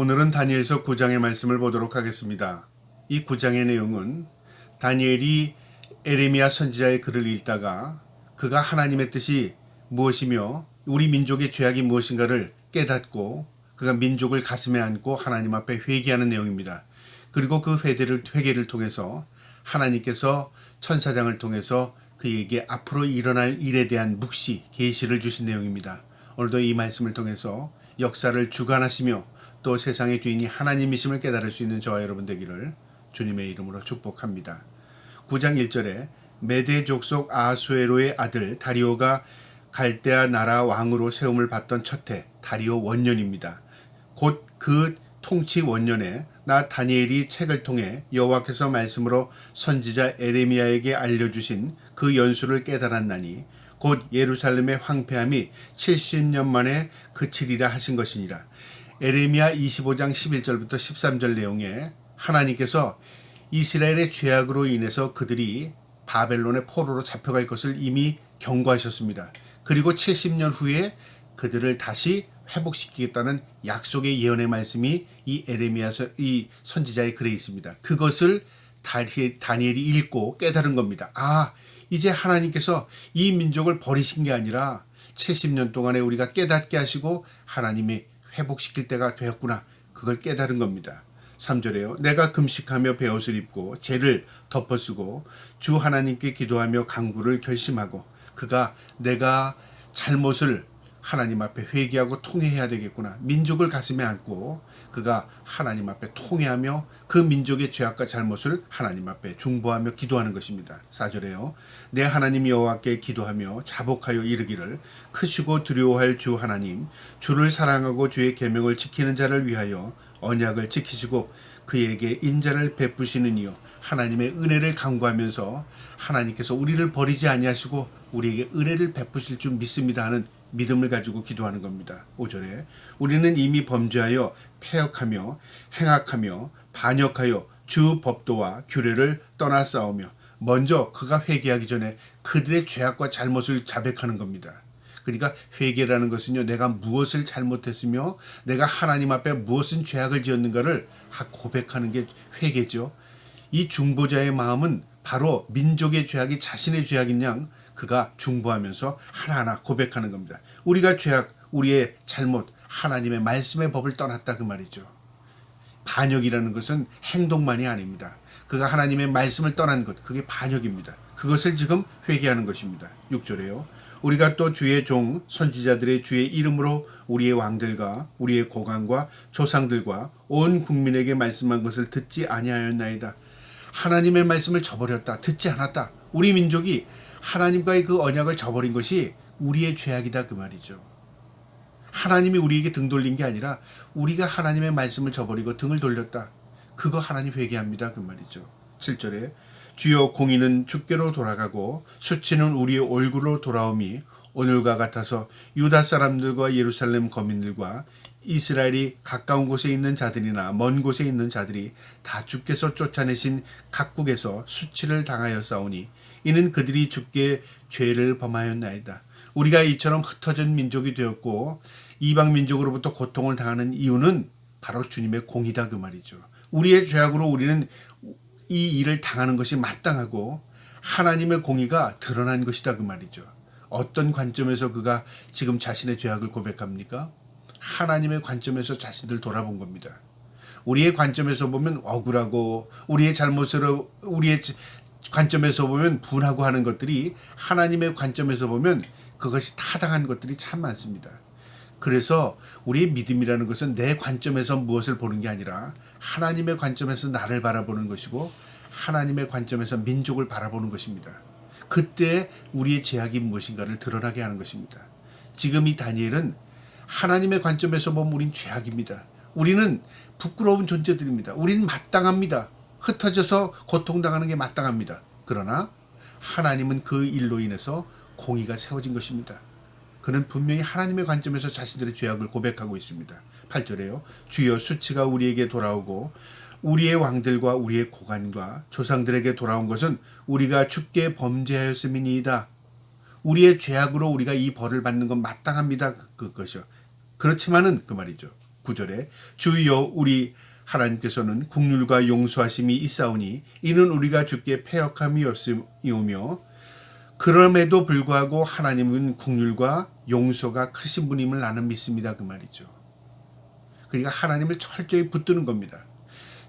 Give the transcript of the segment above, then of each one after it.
오늘은 다니엘서 9장의 말씀을 보도록 하겠습니다. 이 9장의 내용은 다니엘이 에레미야 선지자의 글을 읽다가 그가 하나님의 뜻이 무엇이며 우리 민족의 죄악이 무엇인가를 깨닫고 그가 민족을 가슴에 안고 하나님 앞에 회개하는 내용입니다. 그리고 그 회개를 통해서 하나님께서 천사장을 통해서 그에게 앞으로 일어날 일에 대한 묵시, 계시를 주신 내용입니다. 오늘도 이 말씀을 통해서 역사를 주관하시며 또 세상의 주인이 하나님이심을 깨달을 수 있는 저와 여러분 되기를 주님의 이름으로 축복합니다. 9장 1절에 메대 족속 아수에로의 아들 다리오가 갈대아 나라 왕으로 세움을 받던 첫해 다리오 원년입니다. 곧 그 통치 원년에 나 다니엘이 책을 통해 여호와께서 말씀으로 선지자 에레미야에게 알려주신 그 연수를 깨달았나니 곧 예루살렘의 황폐함이 70년 만에 그치리라 하신 것이니라. 에레미야 25장 11절부터 13절 내용에 하나님께서 이스라엘의 죄악으로 인해서 그들이 바벨론의 포로로 잡혀갈 것을 이미 경고하셨습니다. 그리고 70년 후에 그들을 다시 회복시키겠다는 약속의 예언의 말씀이 이 에레미야서 이 선지자의 글에 있습니다. 그것을 다니엘이 읽고 깨달은 겁니다. 이제 하나님께서 이 민족을 버리신 게 아니라 70년 동안에 우리가 깨닫게 하시고 하나님이 회복시킬 때가 되었구나. 그걸 깨달은 겁니다. 3절에요. 내가 금식하며 베옷을 입고 죄를 덮어쓰고 주 하나님께 기도하며 간구를 결심하고 그가 내가 잘못을 하나님 앞에 회개하고 통회해야 되겠구나. 민족을 가슴에 안고 그가 하나님 앞에 통회하며 그 민족의 죄악과 잘못을 하나님 앞에 중보하며 기도하는 것입니다. 4절에요. 내 하나님 여호와께 기도하며 자복하여 이르기를 크시고 두려워할 주 하나님 주를 사랑하고 주의 계명을 지키는 자를 위하여 언약을 지키시고 그에게 인자를 베푸시는 이요 하나님의 은혜를 간구하면서 하나님께서 우리를 버리지 아니하시고 우리에게 은혜를 베푸실 줄 믿습니다 하는 믿음을 가지고 기도하는 겁니다. 5절에 우리는 이미 범죄하여 패역하며 행악하며 반역하여 주 법도와 규례를 떠나 싸우며 먼저 그가 회개하기 전에 그들의 죄악과 잘못을 자백하는 겁니다. 그러니까 회개라는 것은요, 내가 무엇을 잘못했으며 내가 하나님 앞에 무엇은 죄악을 지었는가를 고백하는 게 회개죠. 이 중보자의 마음은 바로 민족의 죄악이 자신의 죄악인 양 그가 중보하면서 하나하나 고백하는 겁니다. 우리가 죄악, 우리의 잘못, 하나님의 말씀의 법을 떠났다 그 말이죠. 반역이라는 것은 행동만이 아닙니다. 그가 하나님의 말씀을 떠난 것, 그게 반역입니다. 그것을 지금 회개하는 것입니다. 6절에요. 우리가 또 주의 종 선지자들의 주의 이름으로 우리의 왕들과 우리의 고관과 조상들과 온 국민에게 말씀한 것을 듣지 아니하였나이다. 하나님의 말씀을 저버렸다. 듣지 않았다. 우리 민족이 하나님과의 그 언약을 저버린 것이 우리의 죄악이다 그 말이죠. 하나님이 우리에게 등 돌린 게 아니라 우리가 하나님의 말씀을 저버리고 등을 돌렸다. 그거 하나님 회개합니다 그 말이죠. 7절에 주여 공의는 주께로 돌아가고 수치는 우리의 얼굴로 돌아옴이 오늘과 같아서 유다 사람들과 예루살렘 거민들과 이스라엘이 가까운 곳에 있는 자들이나 먼 곳에 있는 자들이 다 주께서 쫓아내신 각국에서 수치를 당하여 싸우니 이는 그들이 주께 죄를 범하였나이다. 우리가 이처럼 흩어진 민족이 되었고 이방 민족으로부터 고통을 당하는 이유는 바로 주님의 공의다 그 말이죠. 우리의 죄악으로 우리는 이 일을 당하는 것이 마땅하고 하나님의 공의가 드러난 것이다 그 말이죠. 어떤 관점에서 그가 지금 자신의 죄악을 고백합니까? 하나님의 관점에서 자신을 돌아본 겁니다. 우리의 관점에서 보면 억울하고 우리의 잘못으로 우리의 관점에서 보면 분하고 하는 것들이 하나님의 관점에서 보면 그것이 타당한 것들이 참 많습니다. 그래서 우리의 믿음이라는 것은 내 관점에서 무엇을 보는 게 아니라 하나님의 관점에서 나를 바라보는 것이고 하나님의 관점에서 민족을 바라보는 것입니다. 그때 우리의 죄악이 무엇인가를 드러나게 하는 것입니다. 지금 이 다니엘은 하나님의 관점에서 보면 우린 죄악입니다. 우리는 부끄러운 존재들입니다. 우리는 마땅합니다. 흩어져서 고통당하는 게 마땅합니다. 그러나 하나님은 그 일로 인해서 공의가 세워진 것입니다. 그는 분명히 하나님의 관점에서 자신들의 죄악을 고백하고 있습니다. 8절에요. 주여 수치가 우리에게 돌아오고 우리의 왕들과 우리의 고관과 조상들에게 돌아온 것은 우리가 주께 범죄하였음이니이다. 우리의 죄악으로 우리가 이 벌을 받는 건 마땅합니다. 그것이요. 그렇지만은 그 말이죠. 9절에 주여 우리 하나님께서는 국률과 용서하심이 있사오니 이는 우리가 주께 패역함이 없으이오며 그럼에도 불구하고 하나님은 국률과 용서가 크신 분임을 나는 믿습니다. 그 말이죠. 그러니까 하나님을 철저히 붙드는 겁니다.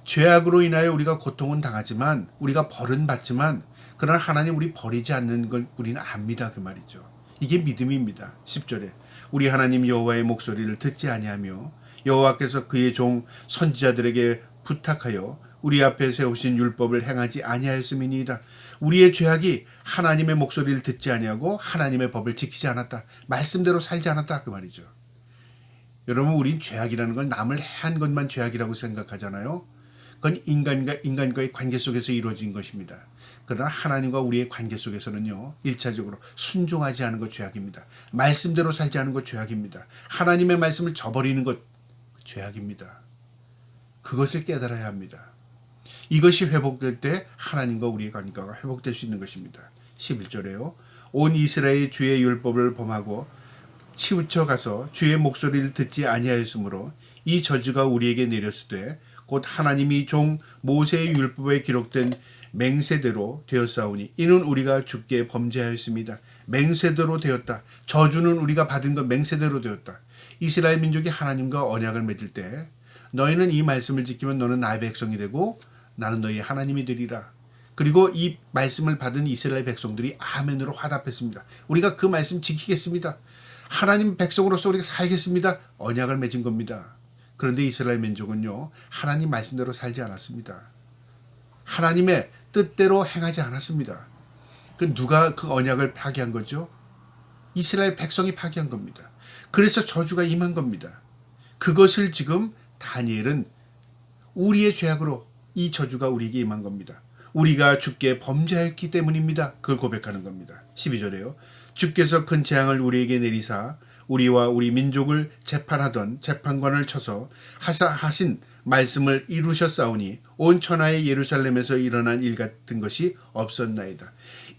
죄악으로 인하여 우리가 고통은 당하지만 우리가 벌은 받지만 그러나 하나님 우리 버리지 않는 걸 우리는 압니다. 그 말이죠. 이게 믿음입니다. 10절에 우리 하나님 여호와의 목소리를 듣지 아니하며 여호와께서 그의 종 선지자들에게 부탁하여 우리 앞에 세우신 율법을 행하지 아니하였음이니이다. 우리의 죄악이 하나님의 목소리를 듣지 아니하고 하나님의 법을 지키지 않았다. 말씀대로 살지 않았다. 그 말이죠. 여러분, 우린 죄악이라는 건 남을 해한 것만 죄악이라고 생각하잖아요. 그건 인간과의 관계 속에서 이루어진 것입니다. 그러나 하나님과 우리의 관계 속에서는요, 1차적으로 순종하지 않은 것 죄악입니다. 말씀대로 살지 않은 것 죄악입니다. 하나님의 말씀을 저버리는 것 죄악입니다. 그것을 깨달아야 합니다. 이것이 회복될 때 하나님과 우리의 관계가 회복될 수 있는 것입니다. 11절에요. 온 이스라엘 주의 율법을 범하고 치우쳐 가서 주의 목소리를 듣지 아니하였으므로 이 저주가 우리에게 내렸을 때 곧 하나님이 종 모세의 율법에 기록된 맹세대로 되었사오니 이는 우리가 주께 범죄하였습니다. 맹세대로 되었다. 저주는 우리가 받은 것 맹세대로 되었다. 이스라엘 민족이 하나님과 언약을 맺을 때 너희는 이 말씀을 지키면 너는 나의 백성이 되고 나는 너희의 하나님이 되리라. 그리고 이 말씀을 받은 이스라엘 백성들이 아멘으로 화답했습니다. 우리가 그 말씀 지키겠습니다. 하나님 백성으로서 우리가 살겠습니다. 언약을 맺은 겁니다. 그런데 이스라엘 민족은요, 하나님 말씀대로 살지 않았습니다. 하나님의 뜻대로 행하지 않았습니다. 누가 그 언약을 파기한 거죠? 이스라엘 백성이 파기한 겁니다. 그래서 저주가 임한 겁니다. 그것을 지금 다니엘은 우리의 죄악으로 이 저주가 우리에게 임한 겁니다. 우리가 주께 범죄하였기 때문입니다. 그걸 고백하는 겁니다. 12절에요. 주께서 큰 재앙을 우리에게 내리사 우리와 우리 민족을 재판하던 재판관을 쳐서 하신 말씀을 이루셨사오니 온 천하의 예루살렘에서 일어난 일 같은 것이 없었나이다.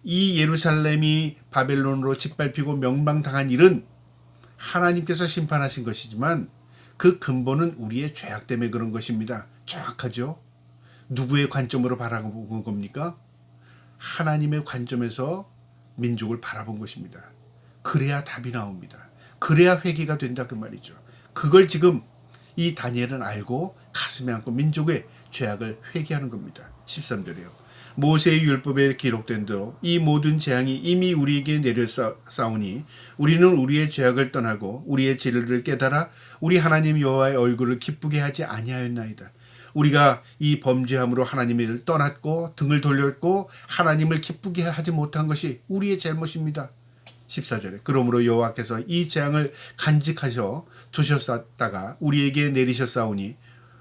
이 예루살렘이 바벨론으로 짓밟히고 멸망당한 일은 하나님께서 심판하신 것이지만 그 근본은 우리의 죄악 때문에 그런 것입니다. 정확하죠? 누구의 관점으로 바라본 겁니까? 하나님의 관점에서 민족을 바라본 것입니다. 그래야 답이 나옵니다. 그래야 회개가 된다 그 말이죠. 그걸 지금 이 다니엘은 알고 가슴에 안고 민족의 죄악을 회개하는 겁니다. 13절이요. 모세의 율법에 기록된 대로 이 모든 재앙이 이미 우리에게 내려싸우니 우리는 우리의 죄악을 떠나고 우리의 진리를 깨달아 우리 하나님 여호와의 얼굴을 기쁘게 하지 아니하였나이다. 우리가 이 범죄함으로 하나님을 떠났고 등을 돌렸고 하나님을 기쁘게 하지 못한 것이 우리의 잘못입니다. 14절에 그러므로 여호와께서 이 재앙을 간직하셔 두셨다가 우리에게 내리셨사오니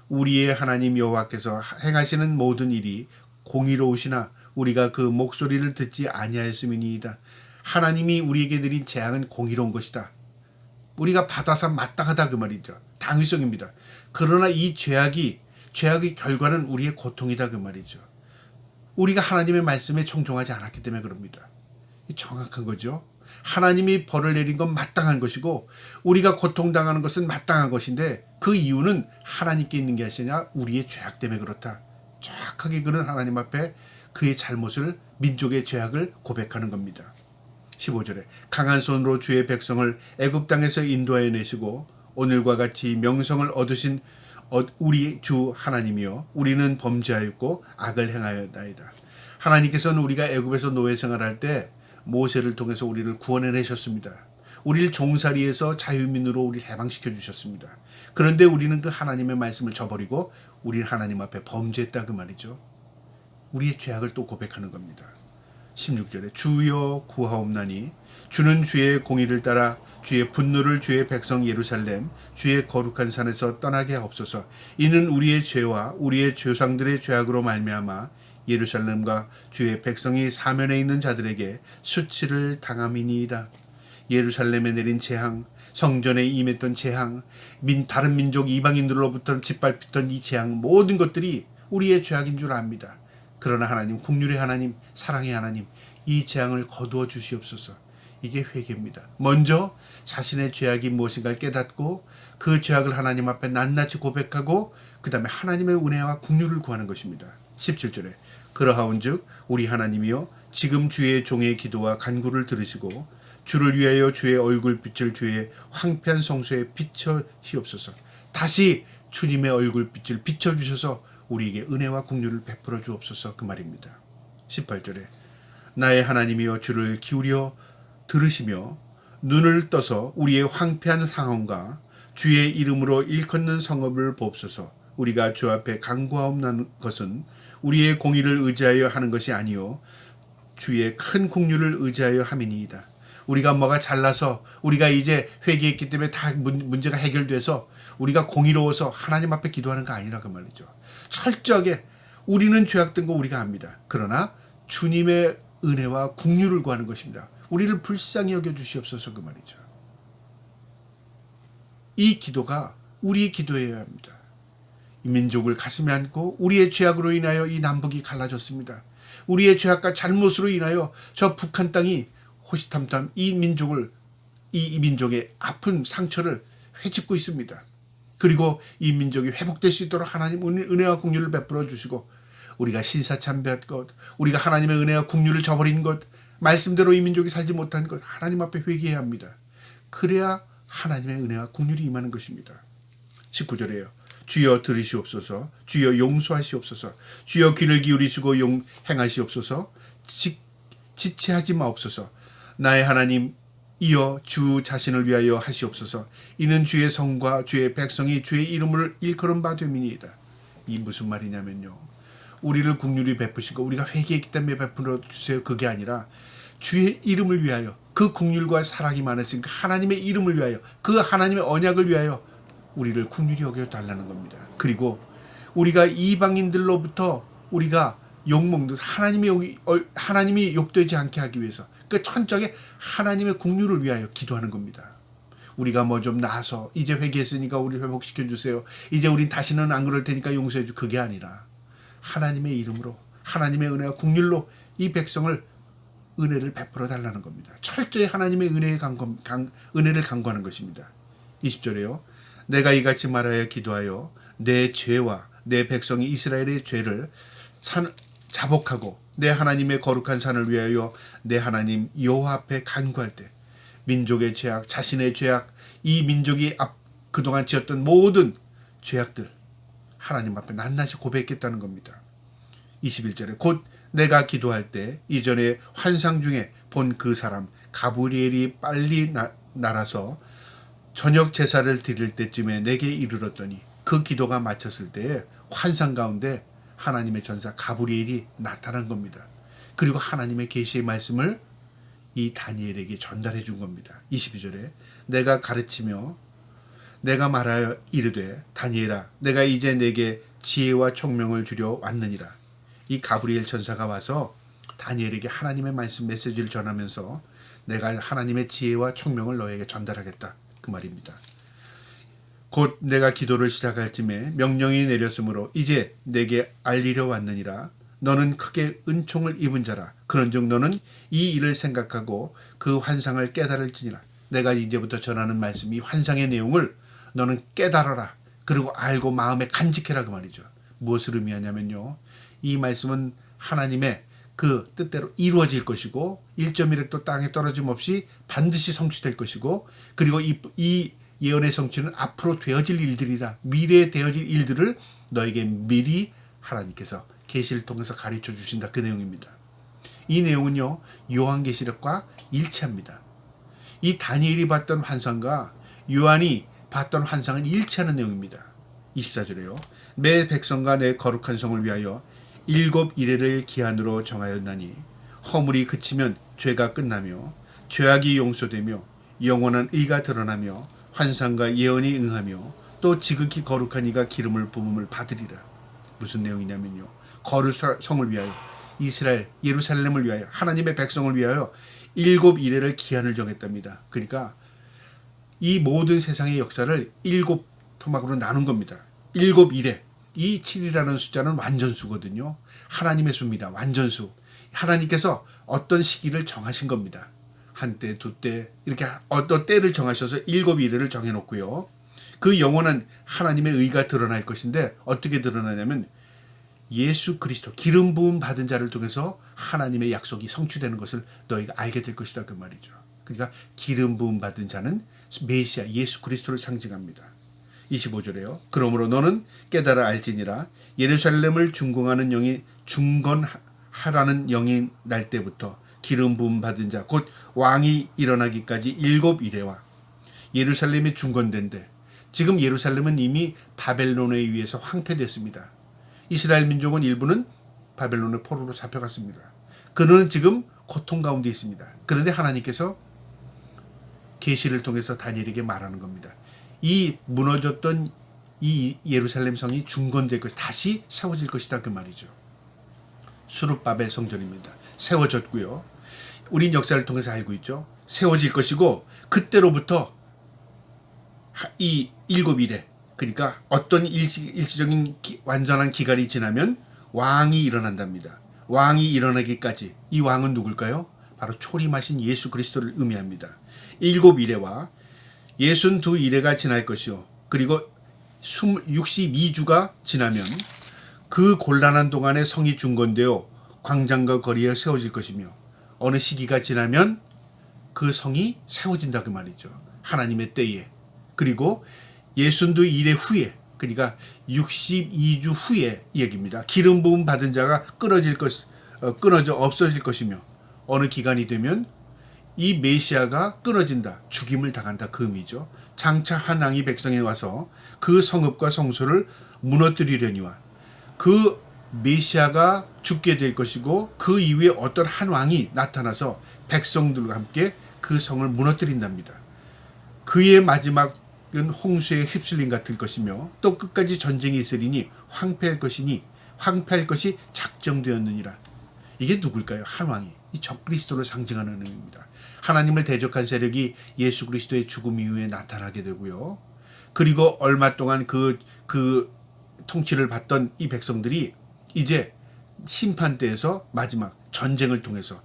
우리의 하나님 여호와께서 행하시는 모든 일이 공의로우시나 우리가 그 목소리를 듣지 아니하였음이니이다. 하나님이 우리에게 내린 재앙은 공의로운 것이다. 우리가 받아서 마땅하다 그 말이죠. 당위성입니다. 그러나 이 죄악의 결과는 우리의 고통이다 그 말이죠. 우리가 하나님의 말씀에 청종하지 않았기 때문에 그럽니다. 정확한 거죠. 하나님이 벌을 내린 건 마땅한 것이고 우리가 고통당하는 것은 마땅한 것인데 그 이유는 하나님께 있는 게 아니라 우리의 죄악 때문에 그렇다. 정확하게 그런 하나님 앞에 그의 잘못을 민족의 죄악을 고백하는 겁니다. 15절에 강한 손으로 주의 백성을 애굽 땅에서 인도하여 내시고 오늘과 같이 명성을 얻으신 우리 주 하나님이여 우리는 범죄하였고 악을 행하였나이다. 하나님께서는 우리가 애굽에서 노예 생활할 때 모세를 통해서 우리를 구원해 내셨습니다. 우리를 종살이에서 자유민으로 우리를 해방시켜 주셨습니다. 그런데 우리는 그 하나님의 말씀을 저버리고 우리는 하나님 앞에 범죄했다 그 말이죠. 우리의 죄악을 또 고백하는 겁니다. 16절에 주여 구하옵나니 주는 주의 공의를 따라 주의 분노를 주의 백성 예루살렘 주의 거룩한 산에서 떠나게 하옵소서. 이는 우리의 죄와 우리의 조상들의 죄악으로 말미암아 예루살렘과 주의 백성이 사면에 있는 자들에게 수치를 당함이니이다. 예루살렘에 내린 재앙, 성전에 임했던 재앙, 다른 민족 이방인들로부터 짓밟혔던 이 재앙 모든 것들이 우리의 죄악인 줄 압니다. 그러나 하나님, 긍휼의 하나님, 사랑의 하나님, 이 재앙을 거두어 주시옵소서. 이게 회개입니다. 먼저 자신의 죄악이 무엇인가를 깨닫고 그 죄악을 하나님 앞에 낱낱이 고백하고 그 다음에 하나님의 은혜와 긍휼을 구하는 것입니다. 17절에 그러하온즉 우리 하나님이여 지금 주의 종의 기도와 간구를 들으시고 주를 위하여 주의 얼굴빛을 주의 황폐한 성소에 비춰시옵소서. 다시 주님의 얼굴빛을 비춰주셔서 우리에게 은혜와 긍휼을 베풀어 주옵소서, 그 말입니다. 18절에 나의 하나님이여 주를 기울여 들으시며 눈을 떠서 우리의 황폐한 상황과 주의 이름으로 일컫는 성읍을 보옵소서. 우리가 주 앞에 간구하옵나는 것은 우리의 공의를 의지하여 하는 것이 아니요 주의 큰 긍휼을 의지하여 함이니이다. 우리가 뭐가 잘나서 우리가 이제 회개했기 때문에 다 문제가 해결돼서 우리가 공의로워서 하나님 앞에 기도하는 거 아니라 그 말이죠. 철저하게 우리는 죄악된 거 우리가 압니다. 그러나 주님의 은혜와 긍휼을 구하는 것입니다. 우리를 불쌍히 여겨 주시옵소서, 그 말이죠. 이 기도가 우리의 기도여야 합니다. 이 민족을 가슴에 안고 우리의 죄악으로 인하여 이 남북이 갈라졌습니다. 우리의 죄악과 잘못으로 인하여 저 북한 땅이 호시탐탐 이 민족의 아픈 상처를 회집고 있습니다. 그리고 이 민족이 회복될 수 있도록 하나님 은혜와 긍휼을 베풀어 주시고 우리가 신사참배한 것, 우리가 하나님의 은혜와 긍휼을 저버린 것, 말씀대로 이 민족이 살지 못한 것 하나님 앞에 회개해야 합니다. 그래야 하나님의 은혜와 긍휼이 임하는 것입니다. 19절에요. 주여 들으시옵소서, 주여 용서하시옵소서, 주여 귀를 기울이시고 행하시옵소서, 지체하지 마옵소서. 나의 하나님 이여 주 자신을 위하여 하시옵소서. 이는 주의 성과 주의 백성이 주의 이름을 일컬은 바 됨이니이다. 이 무슨 말이냐면요, 우리를 긍휼히 베푸시고 우리가 회개했기 때문에 베풀어 주세요, 그게 아니라 주의 이름을 위하여, 그 긍휼과 사랑이 많으신 그 하나님의 이름을 위하여, 그 하나님의 언약을 위하여 우리를 긍휼히 여겨 달라는 겁니다. 그리고 우리가 이방인들로부터 우리가 욕먹는 하나님이 욕되지 않게 하기 위해서 그 천적의 하나님의 긍휼을 위하여 기도하는 겁니다. 우리가 뭐 좀 나아서 이제 회개했으니까 우리 회복시켜 주세요, 이제 우린 다시는 안 그럴 테니까 용서해 주, 그게 아니라 하나님의 이름으로 하나님의 은혜와 긍휼로 이 백성을 은혜를 베풀어 달라는 겁니다. 철저히 하나님의 은혜를 간구하는 것입니다. 20절에요. 내가 이같이 말하여 기도하여 내 죄와 내 백성이 이스라엘의 죄를 자복하고 내 하나님의 거룩한 산을 위하여 내 하나님 여호와 앞에 간구할 때 민족의 죄악, 자신의 죄악, 이 민족이 그동안 지었던 모든 죄악들 하나님 앞에 낱낱이 고백했다는 겁니다. 21절에 곧 내가 기도할 때 이전에 환상 중에 본 그 사람 가브리엘이 빨리 날아서 저녁 제사를 드릴 때쯤에 내게 이르렀더니, 그 기도가 마쳤을 때에 환상 가운데 하나님의 전사 가브리엘이 나타난 겁니다. 그리고 하나님의 계시의 말씀을 이 다니엘에게 전달해 준 겁니다. 22절에 내가 가르치며 내가 말하여 이르되 다니엘아 내가 이제 내게 지혜와 총명을 주려 왔느니라. 이 가브리엘 전사가 와서 다니엘에게 하나님의 말씀 메시지를 전하면서 내가 하나님의 지혜와 총명을 너에게 전달하겠다, 그 말입니다. 곧 내가 기도를 시작할 쯤에 명령이 내렸으므로 이제 내게 알리려 왔느니라. 너는 크게 은총을 입은 자라. 그런즉 너는 이 일을 생각하고 그 환상을 깨달을지니라. 내가 이제부터 전하는 말씀, 이 환상의 내용을 너는 깨달아라. 그리고 알고 마음에 간직해라, 그 말이죠. 무엇을 의미하냐면요, 이 말씀은 하나님의 그 뜻대로 이루어질 것이고 1.1획도 땅에 떨어짐 없이 반드시 성취될 것이고, 그리고 이 예언의 성취는 앞으로 되어질 일들이라, 미래에 되어질 일들을 너에게 미리 하나님께서 계시를 통해서 가르쳐 주신다, 그 내용입니다. 이 내용은요 요한계시록과 일치합니다. 이 다니엘이 봤던 환상과 요한이 봤던 환상은 일치하는 내용입니다. 24절에요. 내 백성과 내 거룩한 성을 위하여 7 이레를 기한으로 정하였나니 허물이 그치면 죄가 끝나며 죄악이 용서되며 영원한 의가 드러나며 환상과 예언이 응하며 또 지극히 거룩한 이가 기름을 부음을 받으리라. 무슨 내용이냐면요, 거룩한 성을 위하여, 이스라엘 예루살렘을 위하여, 하나님의 백성을 위하여 7 이레를 기한을 정했답니다. 그러니까 이 모든 세상의 역사를 7 토막으로 나눈 겁니다. 7 이레, 이 7이라는 숫자는 완전수거든요. 하나님의 수입니다. 완전수. 하나님께서 어떤 시기를 정하신 겁니다. 한때, 두때 이렇게 어떤 때를 정하셔서 7일을 정해놓고요. 그 영원한 하나님의 의가 드러날 것인데 어떻게 드러나냐면 예수 그리스도 기름 부음 받은 자를 통해서 하나님의 약속이 성취되는 것을 너희가 알게 될 것이다 그 말이죠. 그러니까 기름 부음 받은 자는 메시아 예수 그리스도를 상징합니다. 25절에요. 그러므로 너는 깨달아 알지니라 예루살렘을 중건하는 영이 중건하라는 영이 날 때부터 기름 부음 받은 자 곧 왕이 일어나기까지 7일에와 예루살렘이 중건된데 지금 예루살렘은 이미 바벨론에 의해서 황폐됐습니다. 이스라엘 민족은 일부는 바벨론의 포로로 잡혀갔습니다. 그는 지금 고통 가운데 있습니다. 그런데 하나님께서 계시를 통해서 다니엘에게 말하는 겁니다. 이 무너졌던 이 예루살렘 성이 중건될 것이 다시 세워질 것이다 그 말이죠. 수룹바벨 성전입니다. 세워졌고요. 우린 역사를 통해서 알고 있죠. 세워질 것이고 그때로부터 이 7일에 그러니까 어떤 일시적인 완전한 기간이 지나면 왕이 일어난답니다. 왕이 일어나기까지 이 왕은 누굴까요? 바로 초림하신 예수 그리스도를 의미합니다. 7일에와 62일에가 지날 것이요. 그리고 62주가 지나면 그 곤란한 동안에 성이 중건되어 광장과 거리에 세워질 것이며 어느 시기가 지나면 그 성이 세워진다 그 말이죠. 하나님의 때에. 그리고 62일의 후에 그러니까 62주 후에 얘기입니다. 기름 부음 받은 자가 끊어져 없어질 것이며 어느 기간이 되면 이 메시아가 끊어진다. 죽임을 당한다. 그 의미죠. 장차 한 왕이 백성에 와서 그 성읍과 성소를 무너뜨리려니와 그 메시아가 죽게 될 것이고 그 이후에 어떤 한 왕이 나타나서 백성들과 함께 그 성을 무너뜨린답니다. 그의 마지막은 홍수에 휩쓸림 같을 것이며 또 끝까지 전쟁이 있으리니 황폐할 것이 작정되었느니라. 이게 누굴까요? 한 왕이 이 적그리스도를 상징하는 의미입니다. 하나님을 대적한 세력이 예수 그리스도의 죽음 이후에 나타나게 되고요. 그리고 얼마 동안 그 통치를 받던 이 백성들이 이제 심판대에서 마지막 전쟁을 통해서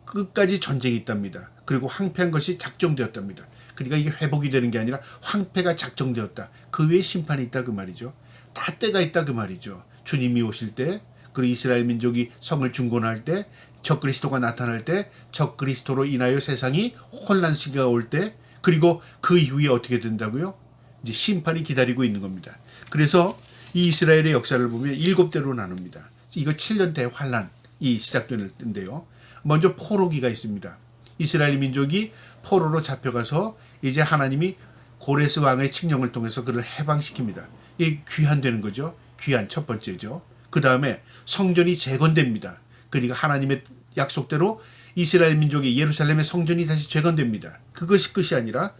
끝까지 전쟁이 있답니다. 그리고 황폐한 것이 작정되었답니다. 그러니까 이게 회복이 되는 게 아니라 황폐가 작정되었다. 그 외에 심판이 있다 그 말이죠. 다 때가 있다 그 말이죠. 주님이 오실 때 그리고 이스라엘 민족이 성을 중건할 때 적그리스도가 나타날 때 적그리스도로 인하여 세상이 혼란 시기가 올 때 그리고 그 이후에 어떻게 된다고요? 이제 심판이 기다리고 있는 겁니다. 그래서 이 이스라엘의 역사를 보면 7대로 나눕니다. 이거 7년 대환란이 시작되는데요. 먼저 포로기가 있습니다. 이스라엘 민족이 포로로 잡혀가서 이제 하나님이 고레스 왕의 칙령을 통해서 그를 해방시킵니다. 이게 귀환되는 거죠. 귀환 첫 번째죠. 그 다음에 성전이 재건됩니다. 그러니까 하나님의 약속대로 이스라엘 민족이 예루살렘의 성전이 다시 재건됩니다. 그것이 끝이 아니라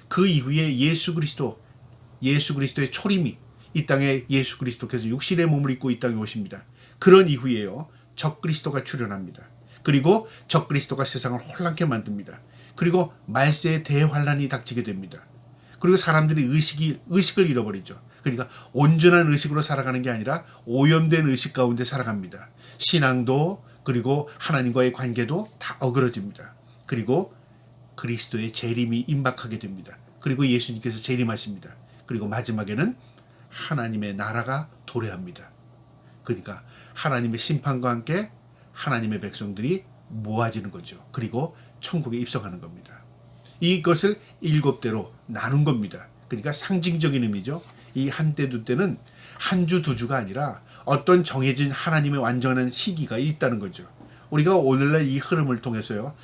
그 이후에 예수 그리스도의 초림이 이 땅에 예수 그리스도께서 육신의 몸을 입고 이 땅에 오십니다. 그런 이후에요. 적그리스도가 출현합니다. 그리고 적그리스도가 세상을 혼란케 만듭니다. 그리고 말세의 대환란이 닥치게 됩니다. 그리고 사람들이 의식을 잃어버리죠. 그러니까 온전한 의식으로 살아가는 게 아니라 오염된 의식 가운데 살아갑니다. 신앙도 그리고 하나님과의 관계도 다 어그러집니다. 그리고 그리스도의 재림이 임박하게 됩니다. 그리고 예수님께서 재림하십니다. 그리고 마지막에는 하나님의 나라가 도래합니다. 그러니까 하나님의 심판과 함께 하나님의 백성들이 모아지는 거죠. 그리고 천국에 입성하는 겁니다. 이것을 7대로 나눈 겁니다. 그러니까 상징적인 의미죠. 이 한때 두 때는 한 주 두 주가 아니라 어떤 정해진 하나님의 완전한 시기가 있다는 거죠. 우리가 오늘날 이 흐름을 통해서요.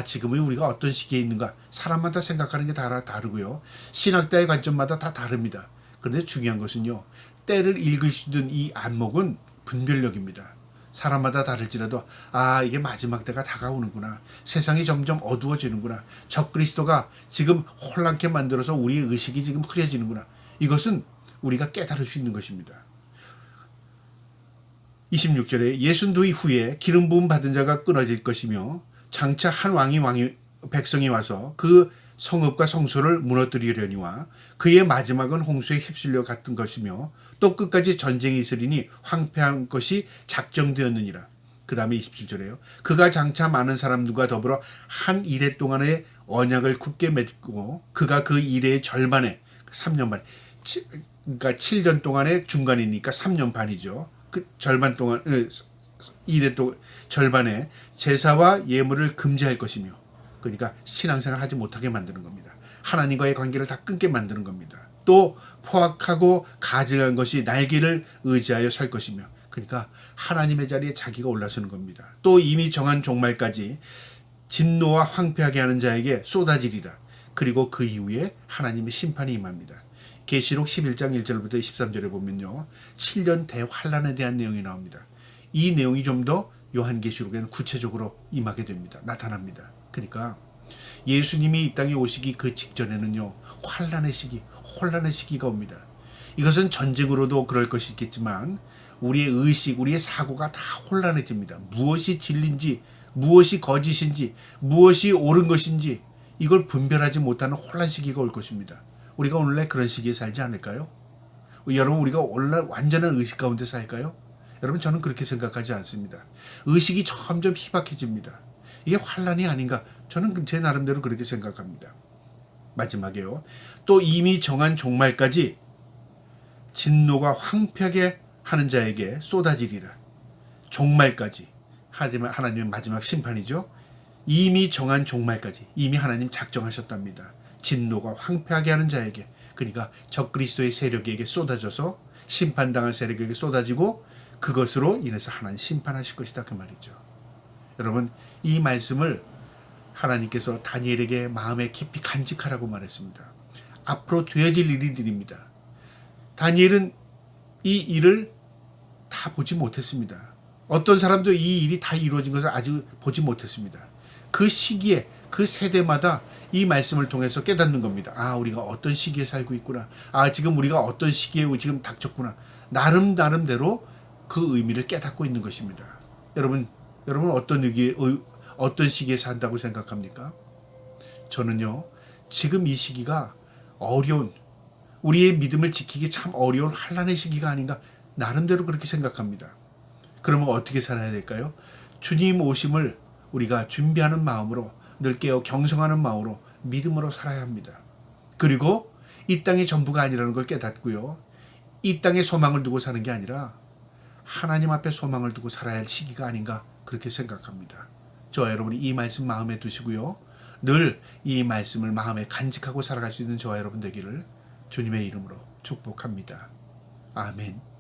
지금은 우리가 어떤 시기에 있는가 사람마다 생각하는 게 다 다르고요. 신학자의 관점마다 다 다릅니다. 그런데 중요한 것은요. 때를 읽을 수 있는 이 안목은 분별력입니다. 사람마다 다를지라도 이게 마지막 때가 다가오는구나. 세상이 점점 어두워지는구나. 적그리스도가 지금 혼란케 만들어서 우리의 의식이 지금 흐려지는구나. 이것은 우리가 깨달을 수 있는 것입니다. 26절에 62 후에 기름 부음 받은 자가 끊어질 것이며 장차 한 백성이 와서 그 성읍과 성소를 무너뜨리려니와 그의 마지막은 홍수에 휩쓸려 갔던 것이며 또 끝까지 전쟁이 있으리니 황폐한 것이 작정되었느니라. 그 다음에 27절에요. 그가 장차 많은 사람들과 더불어 한 이래 동안의 언약을 굳게 맺고 그가 그 이래의 절반에 3년 반 그러니까 7년 동안의 중간이니까 3년 반이죠. 그 절반 동안 이래 또 절반에 제사와 예물을 금지할 것이며 그러니까 신앙생활 하지 못하게 만드는 겁니다. 하나님과의 관계를 다 끊게 만드는 겁니다. 또 포악하고 가증한 것이 날개를 의지하여 설 것이며 그러니까 하나님의 자리에 자기가 올라서는 겁니다. 또 이미 정한 종말까지 진노와 황폐하게 하는 자에게 쏟아지리라. 그리고 그 이후에 하나님의 심판이 임합니다. 계시록 11장 1절부터 13절에 보면요. 7년 대환란에 대한 내용이 나옵니다. 이 내용이 좀 더 요한계시록에는 구체적으로 임하게 됩니다. 나타납니다. 그러니까 예수님이 이 땅에 오시기 그 직전에는요. 환란의 시기, 혼란의 시기가 옵니다. 이것은 전쟁으로도 그럴 것이 있겠지만 우리의 의식, 우리의 사고가 다 혼란해집니다. 무엇이 진리인지, 무엇이 거짓인지, 무엇이 옳은 것인지 이걸 분별하지 못하는 혼란 시기가 올 것입니다. 우리가 오늘날 그런 시기에 살지 않을까요? 여러분 우리가 오늘날 완전한 의식 가운데 살까요? 여러분 저는 그렇게 생각하지 않습니다. 의식이 점점 희박해집니다. 이게 환란이 아닌가? 저는 제 나름대로 그렇게 생각합니다. 마지막에요. 또 이미 정한 종말까지 진노가 황폐하게 하는 자에게 쏟아지리라. 종말까지. 하지만 하나님의 마지막 심판이죠. 이미 정한 종말까지. 이미 하나님 작정하셨답니다. 진노가 황폐하게 하는 자에게 그러니까 적그리스도의 세력에게 쏟아져서 심판당할 세력에게 쏟아지고 그것으로 인해서 하나님 심판하실 것이다 그 말이죠. 여러분 이 말씀을 하나님께서 다니엘에게 마음에 깊이 간직하라고 말했습니다. 앞으로 되어질 일들입니다. 다니엘은 이 일을 다 보지 못했습니다. 어떤 사람도 이 일이 다 이루어진 것을 아직 보지 못했습니다. 그 시기에 그 세대마다 이 말씀을 통해서 깨닫는 겁니다. 아 우리가 어떤 시기에 살고 있구나. 아 지금 우리가 어떤 시기에 지금 닥쳤구나. 나름대로 그 의미를 깨닫고 있는 것입니다. 여러분 어떤 시기에 산다고 생각합니까? 저는요 지금 이 시기가 어려운 우리의 믿음을 지키기 참 어려운 환란의 시기가 아닌가 나름대로 그렇게 생각합니다. 그러면 어떻게 살아야 될까요? 주님 오심을 우리가 준비하는 마음으로 늘 깨어 경성하는 마음으로 믿음으로 살아야 합니다. 그리고 이 땅이 전부가 아니라는 걸 깨닫고요. 이 땅에 소망을 두고 사는 게 아니라 하나님 앞에 소망을 두고 살아야 할 시기가 아닌가 그렇게 생각합니다. 저와 여러분이 이 말씀 마음에 두시고요. 늘 이 말씀을 마음에 간직하고 살아갈 수 있는 저와 여러분 되기를 주님의 이름으로 축복합니다. 아멘.